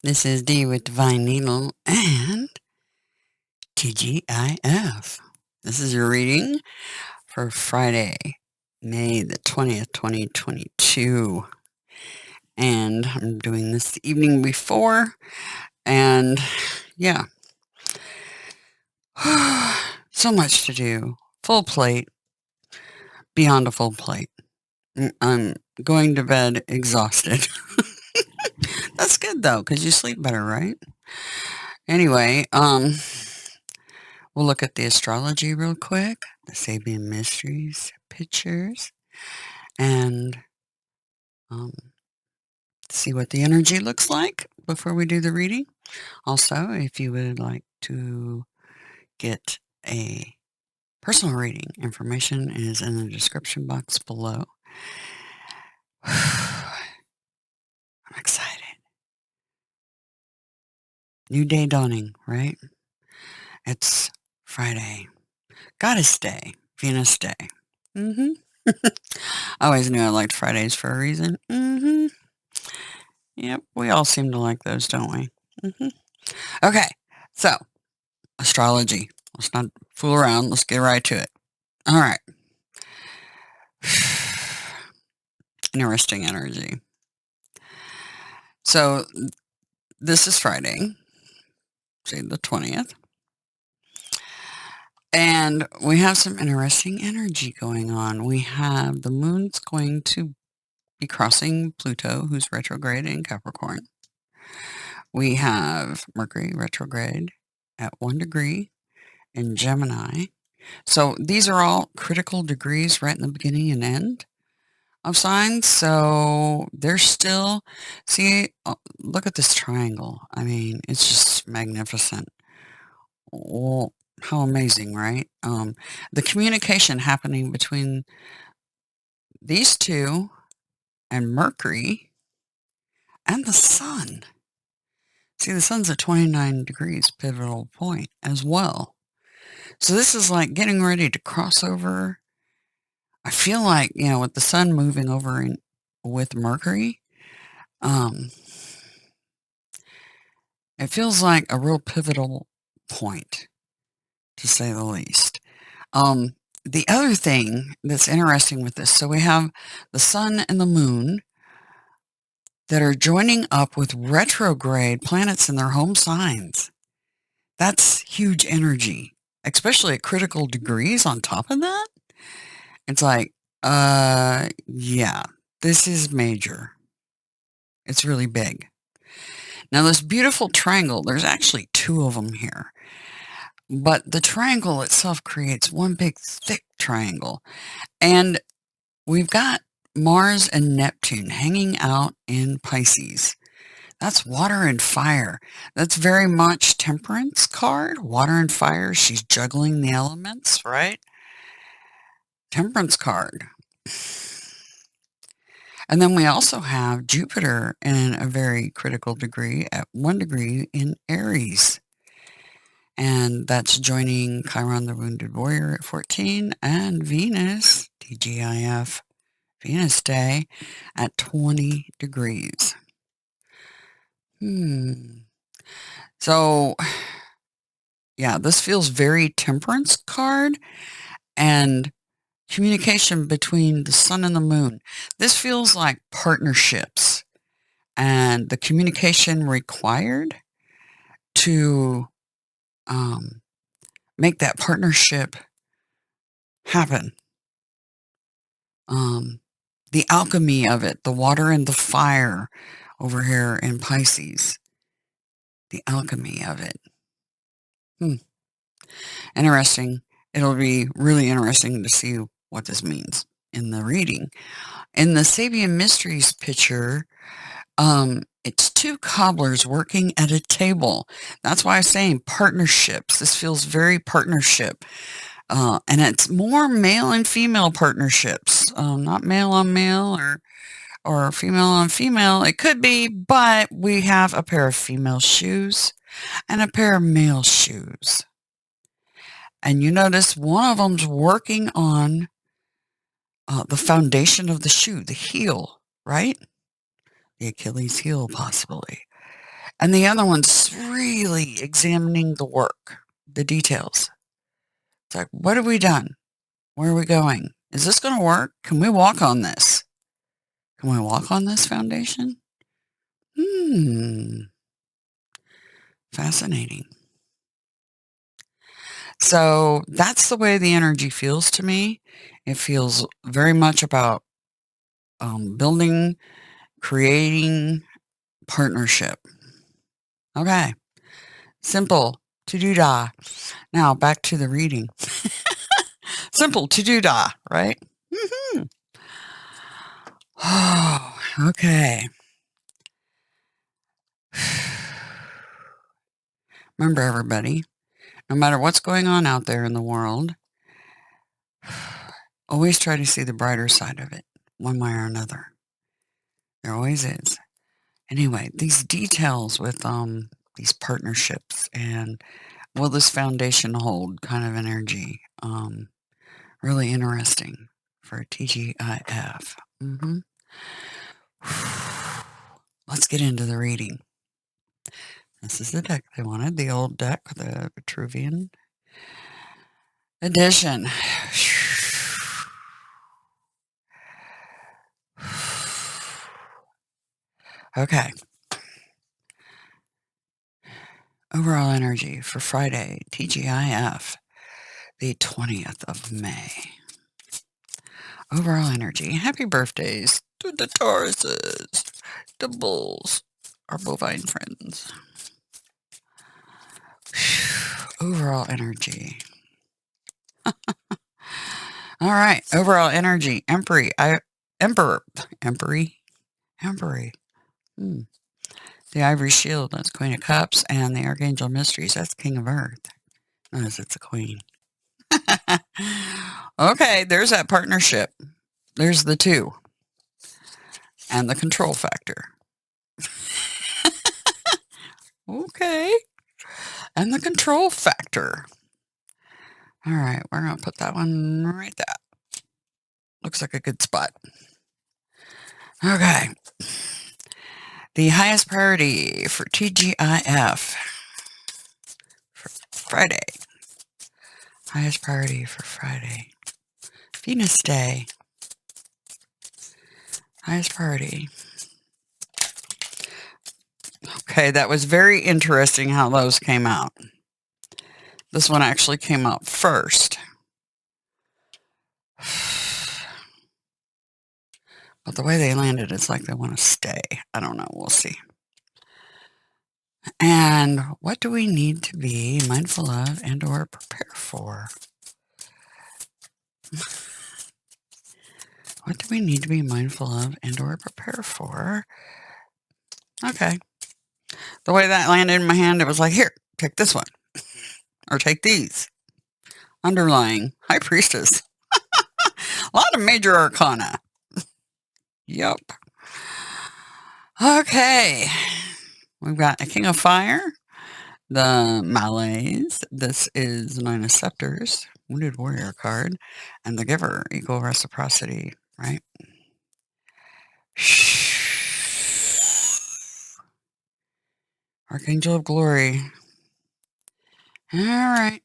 This is D with Divine Needle and TGIF. This is your reading for Friday, May the 20th, 2022. And I'm doing this the evening before. And yeah, so much to do. Full plate, beyond a full plate. I'm going to bed exhausted. That's good though, because you sleep better, right? Anyway, we'll look at the astrology real quick, the Sabian Mysteries pictures, and see what the energy looks like before we do the reading. Also, if you would like to get a personal reading, information is in the description box below. I'm excited. New day dawning, right? It's Friday. Goddess Day. Venus Day. I always knew I liked Fridays for a reason. Yep, we all seem to like those, don't we? Okay, so astrology. Let's not fool around. Let's get right to it. All right. Interesting energy. So this is Friday, say the 20th. And we have some interesting energy going on. We have the moon's going to be crossing Pluto, who's retrograde in Capricorn. We have Mercury retrograde at 1 degree in Gemini. So these are all critical degrees right in the beginning and end of signs. So they're still, see, look at this triangle. I mean, it's just magnificent. Well, how amazing, right? The communication happening between these two and Mercury and the sun. See, the sun's at 29 degrees, pivotal point as well. So this is like getting ready to cross over. I feel like, with the sun moving over with Mercury, it feels like a real pivotal point, to say the least. The other thing that's interesting with this, so we have the sun and the moon that are joining up with retrograde planets in their home signs. That's huge energy, especially at critical degrees on top of that. It's like, yeah, this is major. It's really big. Now, this beautiful triangle, there's actually two of them here. But the triangle itself creates one big thick triangle. And we've got Mars and Neptune hanging out in Pisces. That's water and fire. That's very much Temperance card. Water and fire. She's juggling the elements, right? Temperance card. And then we also have Jupiter in a very critical degree at 1 degree in Aries. And that's joining Chiron the Wounded Warrior at 14 and Venus, TGIF, Venus Day at 20 degrees. So, yeah, this feels very Temperance card and communication between the sun and the moon. This feels like partnerships and the communication required to make that partnership happen. The alchemy of it, the water and the fire over here in Pisces. The alchemy of it. Interesting. It'll be really interesting to see what this means in the reading. In the Sabian Mysteries picture, it's two cobblers working at a table. That's why I'm saying partnerships. This feels very partnership. And it's more male and female partnerships, not male on male or female on female. It could be, but we have a pair of female shoes and a pair of male shoes. And you notice one of them's working on the foundation of the shoe, the heel, right? The Achilles heel, possibly. And the other one's really examining the work, the details. It's like, what have we done? Where are we going? Is this going to work? Can we walk on this? Can we walk on this foundation? Fascinating. So that's the way the energy feels to me. It feels very much about building, creating partnership. Okay. Simple to-do-da. Now back to the reading. Simple to-do-da, right? Oh, okay. Remember, everybody, no matter what's going on out there in the world, always try to see the brighter side of it, one way or another. There always is. Anyway, these details with these partnerships and will this foundation hold kind of energy, really interesting for TGIF. Let's get into the reading. This is the deck they wanted, the old deck, the Vitruvian edition. Okay. Overall energy for Friday, TGIF, the 20th of May. Overall energy. Happy birthdays to the Tauruses, the bulls, our bovine friends. Overall energy. All right. Overall energy. Empery. The Ivory Shield, that's Queen of Cups, and the Archangel Mysteries, that's King of Earth. Notice it's a queen. Okay, there's that partnership. There's the two. And the control factor. Okay. And the control factor. All right, we're going to put that one right there. Looks like a good spot. Okay. The highest priority for TGIF for Friday. Highest priority for Friday. Venus Day. Highest priority. Okay, that was very interesting how those came out. This one actually came out first. But the way they landed, it's like they want to stay. I don't know. We'll see. And what do we need to be mindful of and or prepare for? What do we need to be mindful of and or prepare for? Okay. The way that landed in my hand, it was like, here, take this one. Or take these. Underlying High Priestess. A lot of major arcana. Yep. Okay. We've got a King of Fire. The Malays. This is Nine of Scepters. Wounded Warrior card. And the Giver. Equal reciprocity. Right? Archangel of Glory. All right.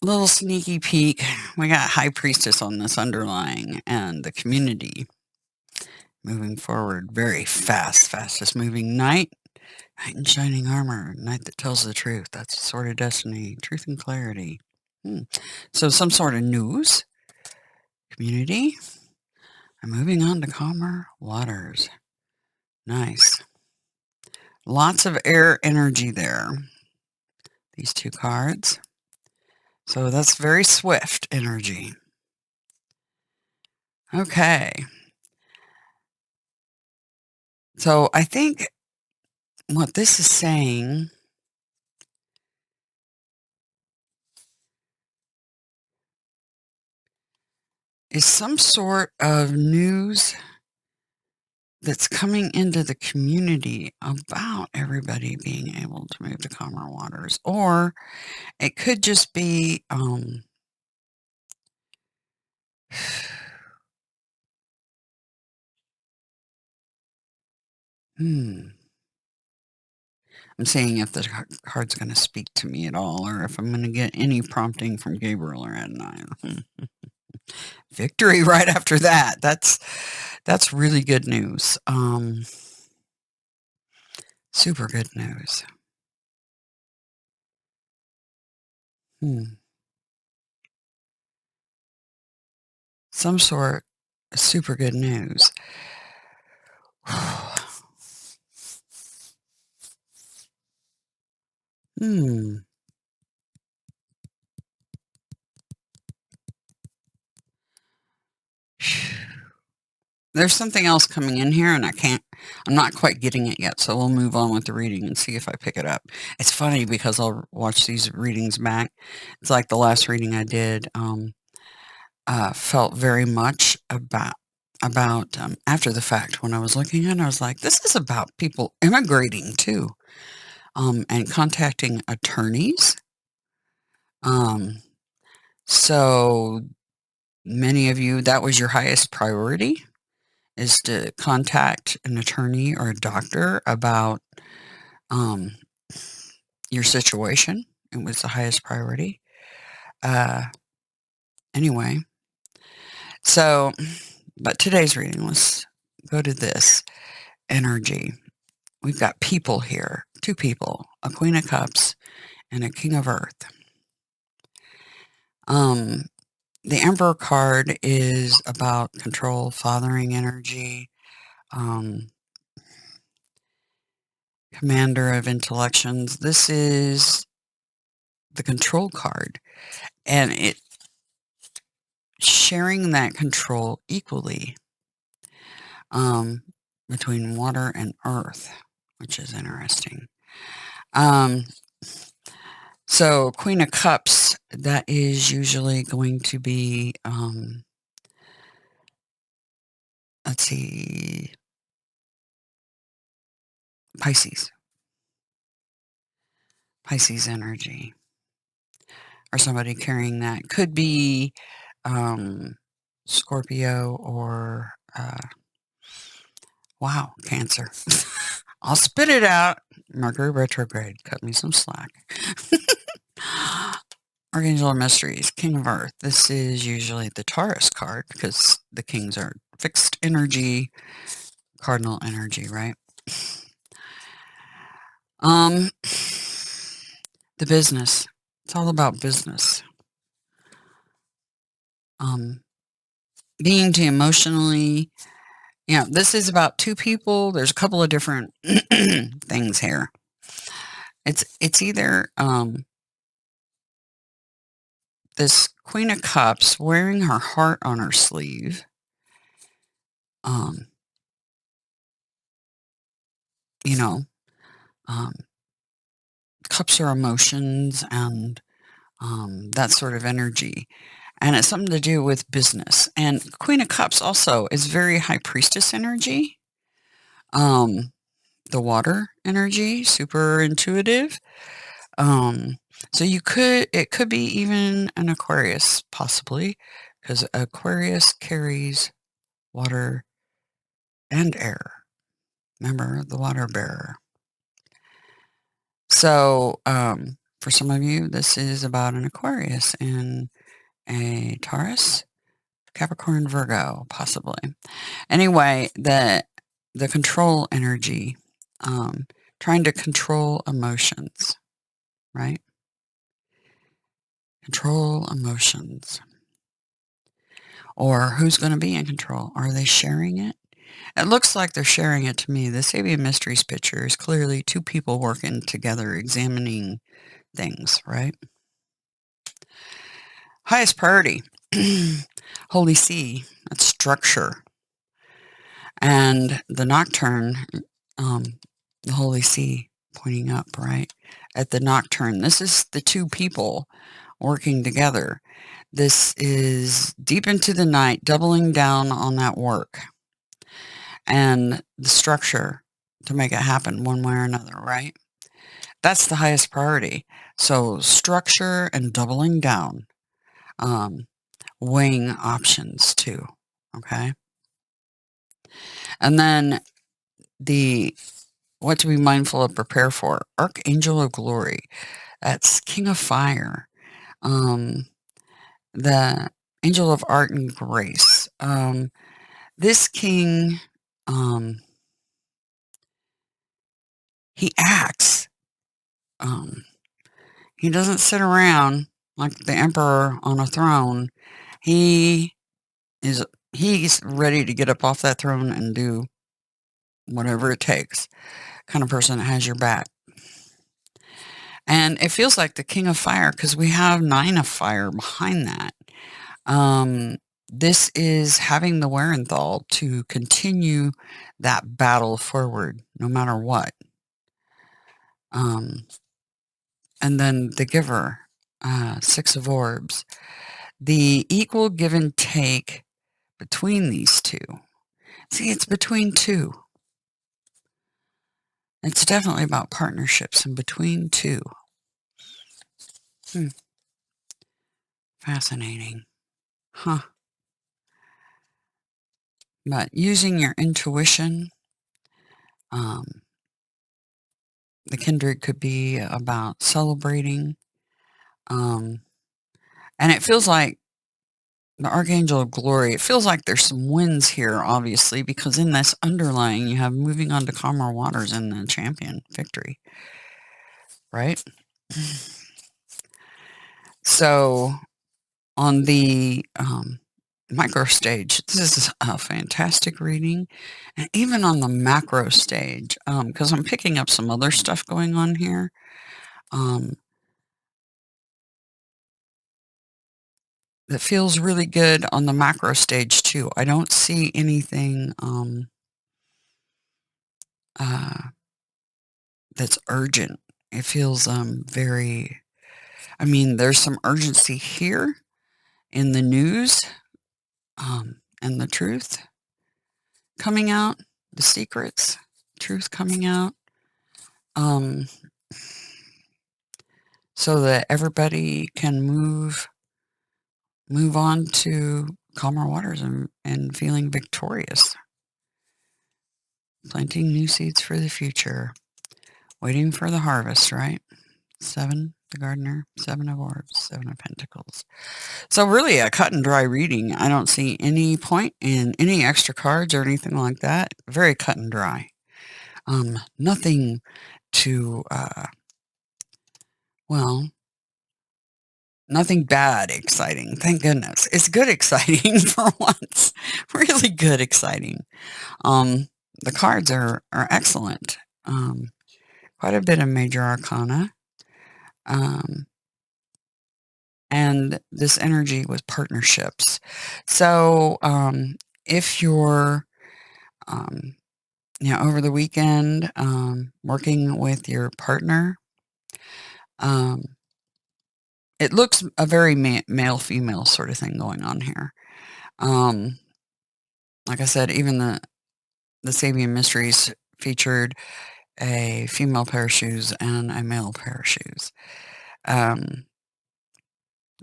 Little sneaky peek. We got High Priestess on this underlying and the community. Moving forward very fast. Fastest moving knight. Knight in shining armor. Knight that tells the truth. That's the sword of destiny. Truth and clarity. So some sort of news. Community. I'm moving on to calmer waters. Nice. Lots of air energy there. These two cards. So that's very swift energy. Okay. So I think what this is saying is some sort of news that's coming into the community about everybody being able to move to calmer waters. Or it could just be Hmm. I'm seeing if the card's gonna speak to me at all, or if I'm gonna get any prompting from Gabriel or Adonai. Victory right after that. That's really good news. Super good news. Hmm. Some sort of super good news. Hmm. There's something else coming in here, and I'm not quite getting it yet, so we'll move on with the reading and see if I pick it up. It's funny because I'll watch these readings back. It's like the last reading I did, felt very much about after the fact. When I was looking at it, I was like, "This is about people immigrating too, and contacting attorneys." Um, so many of you, that was your highest priority, is to contact an attorney or a doctor about, um, your situation. It was the highest priority. Uh, anyway, so but today's reading, let's go to this energy. We've got people here, 2 people, a Queen of Cups and a King of Earth. Um, the Emperor card is about control, fathering energy, um, commander of intellections. This is the control card, and it sharing that control equally, um, between water and earth, which is interesting. Um, so Queen of Cups, that is usually going to be, let's see, Pisces. Pisces energy, or somebody carrying that. Could be, Scorpio or, wow, Cancer. I'll spit it out. Mercury retrograde. Cut me some slack. Archangel of Mysteries, King of Earth. This is usually the Taurus card because the kings are fixed energy, cardinal energy, right? Um, the business. It's all about business. Um, being to emotionally, this is about 2 people. There's a couple of different things here. It's either, this Queen of Cups wearing her heart on her sleeve, um, you know, um, cups are emotions and, that sort of energy, and it's something to do with business, and Queen of Cups also is very High Priestess energy, um, the water energy, super intuitive, um, so it could be even an Aquarius, possibly, because Aquarius carries water and air. Remember, the water bearer. So, for some of you, this is about an Aquarius and a Taurus, Capricorn, Virgo, possibly. Anyway, the control energy, trying to control emotions, right? Control emotions. Or who's going to be in control? Are they sharing it? It looks like they're sharing it to me. The Sabian Mysteries picture is clearly 2 people working together, examining things, right? Highest priority, Holy See, that's structure. And the nocturne, um, the Holy See pointing up, right? At the nocturne, this is the 2 people working together. This is deep into the night, doubling down on that work and the structure to make it happen one way or another, right? That's the highest priority. So structure and doubling down, um, weighing options too. Okay. And then the what to be mindful of, prepare for. Archangel of Glory. That's King of Fire. The Angel of Art and Grace. This king, he acts. He doesn't sit around like the emperor on a throne. He he's ready to get up off that throne and do whatever it takes. Kind of person that has your back. And it feels like the King of Fire because we have 9 of Fire behind that. This is having the wherewithal to continue that battle forward no matter what. And then the Giver, 6 of Orbs. The equal give and take between these two. See, it's between two. It's definitely about partnerships and between two. Fascinating. Huh. But using your intuition, the kindred could be about celebrating. And it feels like the Archangel of Glory, it feels like there's some wins here, obviously, because in this underlying, you have moving on to calmer waters and the champion victory. Right? So, on the micro stage, this is a fantastic reading. And even on the macro stage, because I'm picking up some other stuff going on here. That feels really good on the macro stage too. I don't see anything that's urgent. It feels very, I mean, there's some urgency here in the news and the truth coming out, the secrets, truth coming out, so that everybody can move on to calmer waters and feeling victorious. Planting new seeds for the future. Waiting for the harvest, right? 7, the gardener, 7 of Orbs, 7 of Pentacles. So really a cut and dry reading. I don't see any point in any extra cards or anything like that. Very cut and dry. Nothing to, nothing bad exciting. Thank goodness. It's good exciting for once. Really good exciting. The cards are excellent. Quite a bit of major arcana. And this energy with partnerships. So, if you're, over the weekend, working with your partner, it looks a very male-female sort of thing going on here. Like I said, even the Sabian Mysteries featured a female pair of shoes and a male pair of shoes.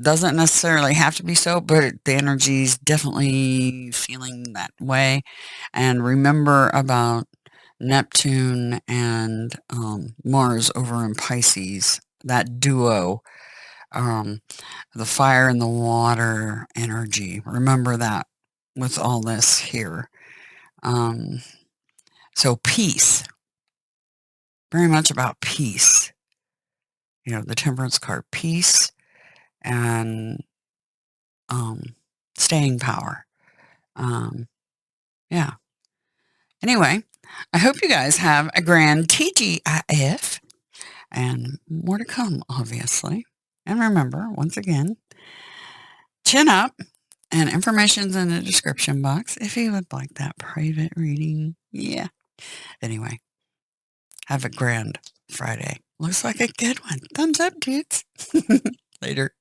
Doesn't necessarily have to be so, but the energy's definitely feeling that way. And remember about Neptune and Mars over in Pisces, that duo, the fire and the water energy. Remember that with all this here. So peace, very much about peace. The Temperance card, peace and staying power. Yeah. Anyway, I hope you guys have a grand TGIF and more to come, obviously. And remember, once again, chin up and information's in the description box if you would like that private reading. Yeah. Anyway, have a grand Friday. Looks like a good one. Thumbs up, dudes. Later.